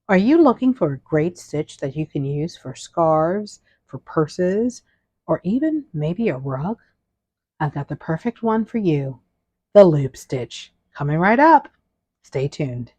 Are you looking for a great stitch that you can use for scarves, for purses, or even maybe a rug? I've got the perfect one for you, the loop stitch. Coming right up. Stay tuned.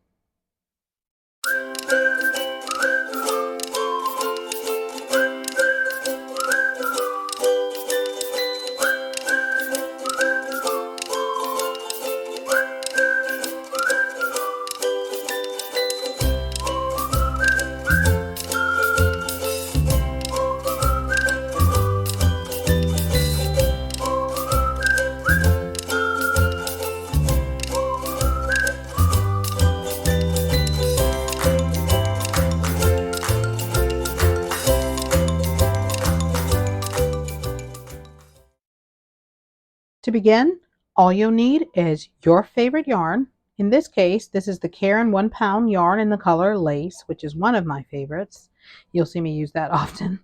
To begin, all you'll need is your favorite yarn. In this case, this is the Caron 1 pound yarn in the color lace, which is one of my favorites. You'll see me use that often.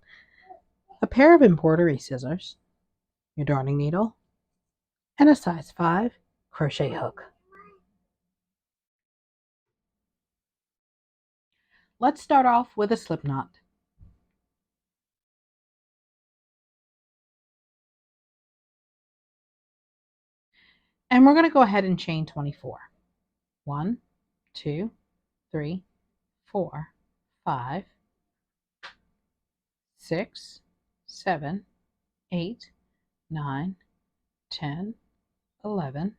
A pair of embroidery scissors, your darning needle, and a size 5 crochet hook. Let's start off with a slip knot. And we're going to go ahead and chain 24. 1, 2, 3, 4, 5, 6, 7, 8, 9, 10, 11,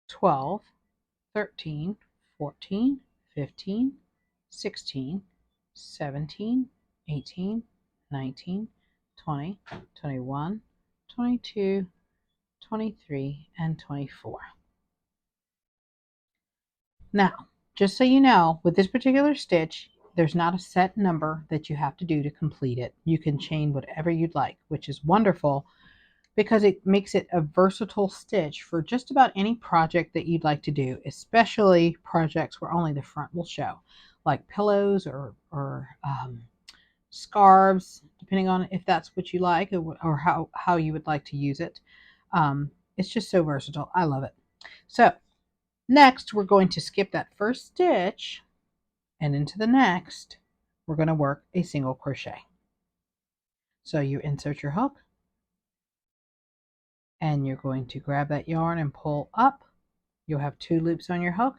12, 13, 14, 15, 16, 17, 18, 19, 20, 21, 22, 23, and 24. Now, just so you know, with this particular stitch, there's not a set number that you have to do to complete it. You can chain whatever you'd like, which is wonderful because it makes it a versatile stitch for just about any project that you'd like to do, especially projects where only the front will show, like pillows or scarves, depending on if that's what you like or how you would like to use it. It's just so versatile. I love it. So next, we're going to skip that first stitch, and into the next, we're going to work a single crochet. So you insert your hook, and you're going to grab that yarn and pull up. You'll have 2 loops on your hook.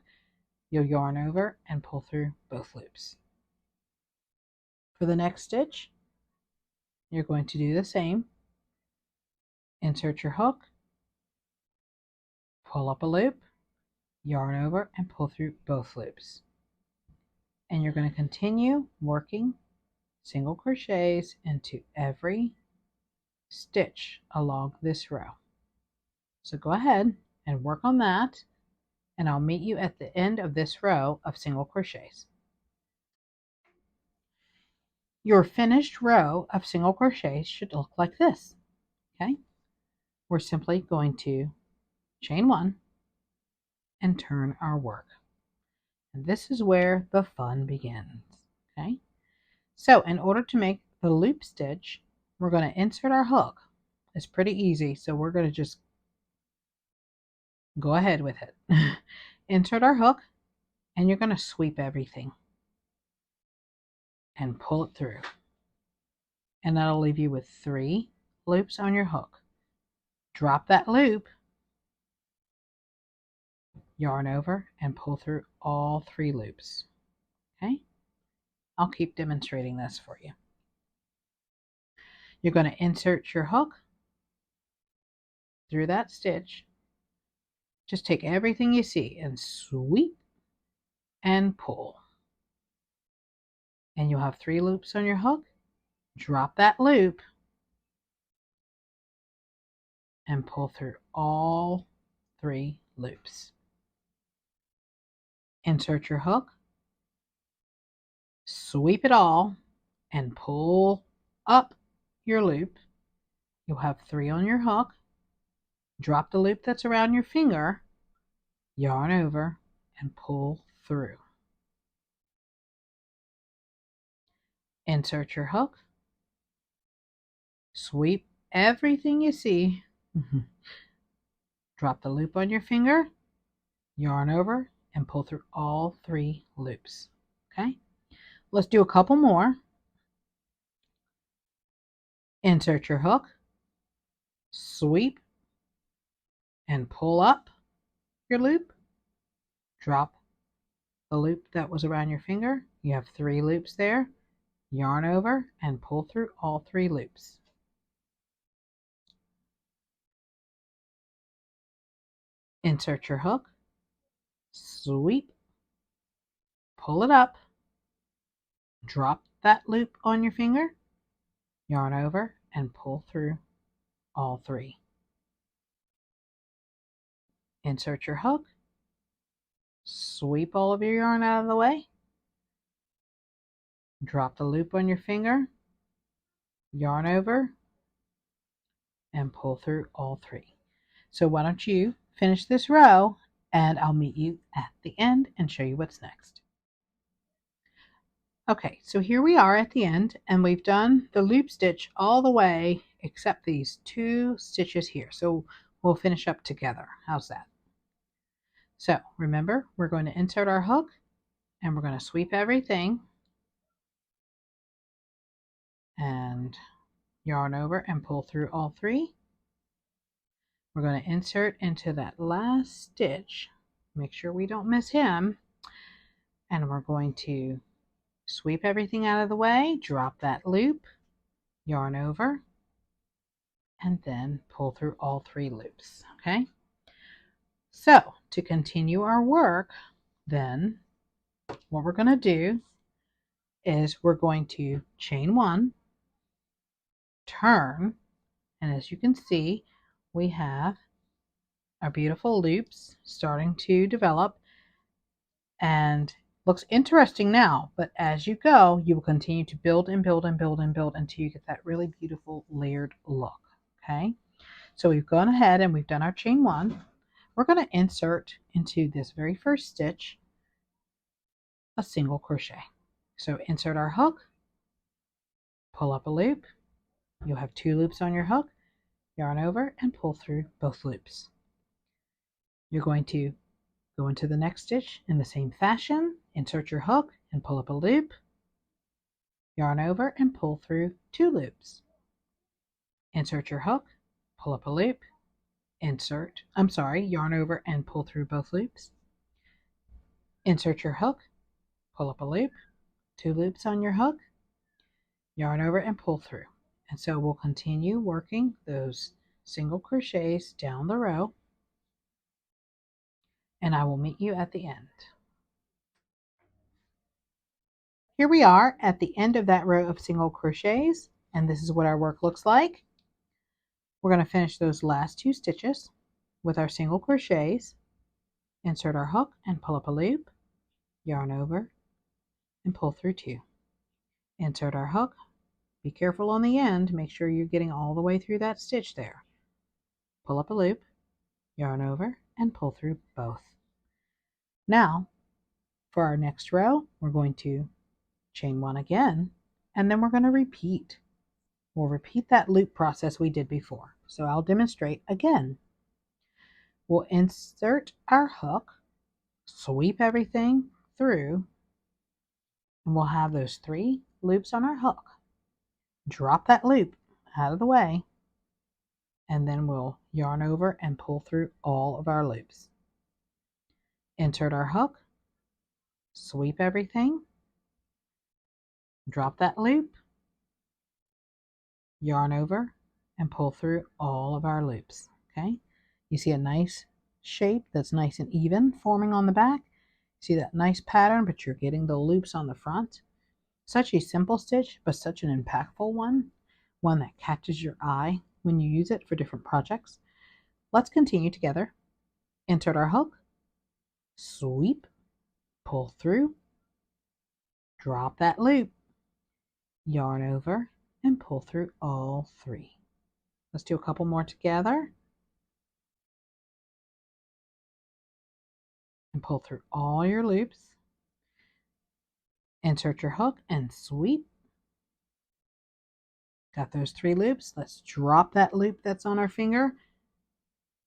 You'll yarn over and pull through both loops. For the next stitch, you're going to do the same. Insert your hook, pull up a loop, yarn over, and pull through both loops. And you're going to continue working single crochets into every stitch along this row. So go ahead and work on that, and I'll meet you at the end of this row of single crochets. Your finished row of single crochets should look like this. Okay, we're simply going to chain 1 and turn our work. And this is where the fun begins. Okay, so in order to make the loop stitch, we're going to insert our hook. It's pretty easy, so we're going to just go ahead with it. Insert our hook, and you're going to sweep everything and pull it through. And that'll leave you with 3 loops on your hook. Drop that loop, yarn over, and pull through all 3 loops. Okay? I'll keep demonstrating this for you. You're going to insert your hook through that stitch. Just take everything you see and sweep and pull. And you'll have 3 loops on your hook. Drop that loop and pull through all 3 loops. Insert your hook, sweep it all, and pull up your loop. You'll have 3 on your hook. Drop the loop that's around your finger, yarn over, and pull through. Insert your hook, sweep everything you see, drop the loop on your finger, yarn over, and pull through all 3 loops. Okay, let's do a couple more. Insert your hook, sweep, and pull up your loop. Drop the loop that was around your finger. You have 3 loops there. Yarn over and pull through all 3 loops. Insert your hook, sweep, pull it up, drop that loop on your finger, yarn over and pull through all 3. Insert your hook, sweep all of your yarn out of the way, drop the loop on your finger, yarn over, and pull through all 3. So why don't you finish this row and I'll meet you at the end and show you what's next. Okay, so here we are at the end and we've done the loop stitch all the way except these 2 stitches here. So we'll finish up together. How's that? So remember, we're going to insert our hook and we're going to sweep everything and yarn over and pull through all 3. We're going to insert into that last stitch, make sure we don't miss him, and we're going to sweep everything out of the way, drop that loop, yarn over, and then pull through all 3 loops. Okay, so to continue our work, then what we're going to do is we're going to chain 1, turn, and as you can see, we have our beautiful loops starting to develop and looks interesting now, but as you go, you will continue to build and build and build and build until you get that really beautiful layered look. Okay, so we've gone ahead and we've done our chain 1. We're going to insert into this very first stitch a single crochet. So insert our hook, pull up a loop. You'll have 2 loops on your hook, yarn over and pull through both loops. You're going to go into the next stitch in the same fashion, insert your hook and pull up a loop, yarn over and pull through 2 loops. Insert your hook, pull up a loop, yarn over and pull through both loops. Insert your hook, pull up a loop, 2 loops on your hook, yarn over and pull through. And so we'll continue working those single crochets down the row, and I will meet you at the end. Here we are at the end of that row of single crochets, and this is what our work looks like. We're going to finish those last 2 stitches with our single crochets, insert our hook and pull up a loop, yarn over and pull through 2. Insert our hook, be careful on the end, make sure you're getting all the way through that stitch there. Pull up a loop, yarn over and pull through both. Now for our next row, we're going to chain 1 again, and then we're going to repeat. We'll repeat that loop process we did before. So I'll demonstrate again. We'll insert our hook, sweep everything through, and we'll have those 3 loops on our hook. Drop that loop out of the way, and then we'll yarn over and pull through all of our loops. Insert our hook, sweep everything, drop that loop, yarn over, and pull through all of our loops. Okay, you see a nice shape that's nice and even forming on the back. See that nice pattern, but you're getting the loops on the front. Such a simple stitch, but such an impactful one that catches your eye when you use it for different projects. Let's continue together. Insert our hook, sweep, pull through, drop that loop, yarn over, and pull through all 3. Let's do a couple more together. And pull through all your loops. Insert your hook and sweep. Got those 3 loops. Let's drop that loop that's on our finger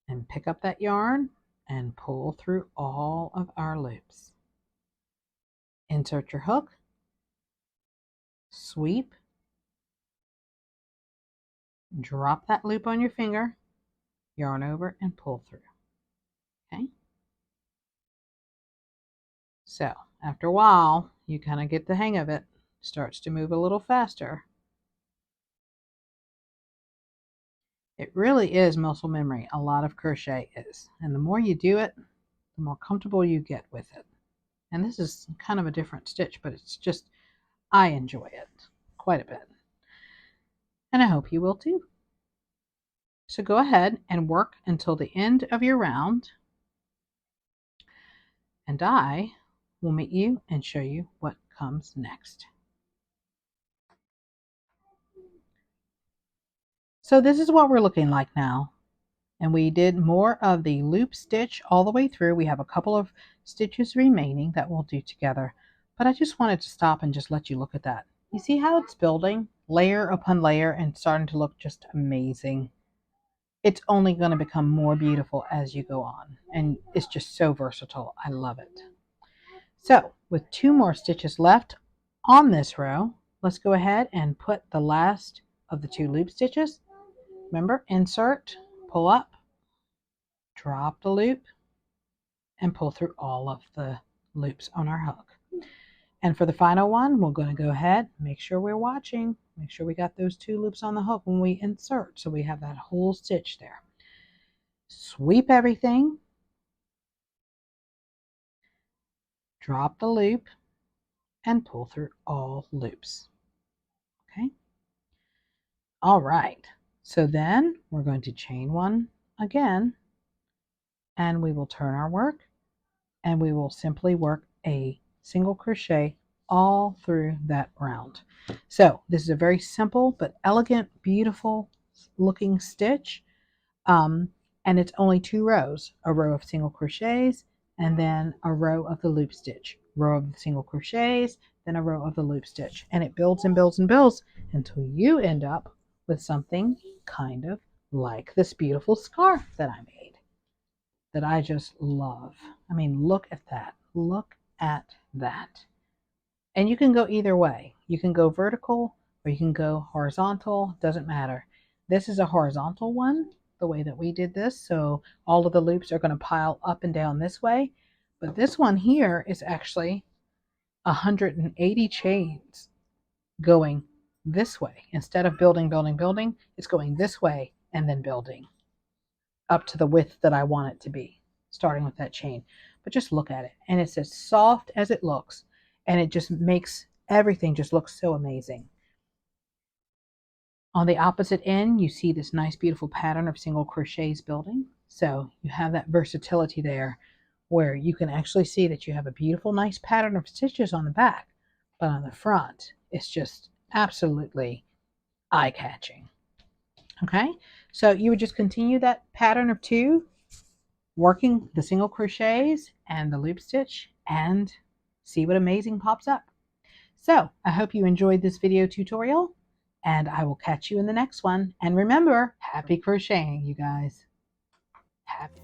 and pick up that yarn and pull through all of our loops. insert your hook, sweep, drop that loop on your finger, yarn over and pull through. Okay, so after a while you kind of get the hang of it. Starts to move a little faster. It really is muscle memory. A lot of crochet is, and the more you do it, the more comfortable you get with it. And this is kind of a different stitch, but it's just, I enjoy it quite a bit, and I hope you will too. So go ahead and work until the end of your round, and I will meet you and show you what comes next. So this is what we're looking like now. And we did more of the loop stitch all the way through. We have a couple of stitches remaining that we'll do together. But I just wanted to stop and just let you look at that. You see how it's building layer upon layer and starting to look just amazing. It's only going to become more beautiful as you go on. And it's just so versatile. I love it. So with 2 more stitches left on this row, let's go ahead and put the last of the 2 loop stitches. Remember, insert, pull up, drop the loop, and pull through all of the loops on our hook. And for the final one, we're going to go ahead, make sure we're watching, make sure we got those 2 loops on the hook when we insert, so we have that whole stitch there. Sweep everything, drop the loop, and pull through all loops. Okay. All right. So then we're going to chain 1 again, and we will turn our work, and we will simply work a single crochet all through that round. So this is a very simple but elegant, beautiful looking stitch, and it's only 2 rows, a row of single crochets and then a row of the loop stitch, row of the single crochets, then a row of the loop stitch, and it builds and builds and builds until you end up with something kind of like this beautiful scarf that I made, that I just love. I mean, look at that. Look at that. And you can go either way. You can go vertical or you can go horizontal. Doesn't matter. This is a horizontal one, the way that we did this. So all of the loops are going to pile up and down this way. But this one here is actually 180 chains going this way. Instead of building, building, building, it's going this way and then building up to the width that I want it to be, starting with that chain. But just look at it, and it's as soft as it looks, and it just makes everything just look so amazing. On the opposite end, you see this nice beautiful pattern of single crochets building. So you have that versatility there where you can actually see that you have a beautiful nice pattern of stitches on the back, but on the front it's just absolutely eye-catching. Okay, so you would just continue that pattern of 2, working the single crochets and the loop stitch, and see what amazing pops up. So I hope you enjoyed this video tutorial, and I will catch you in the next one. And remember, happy crocheting, you guys. Happy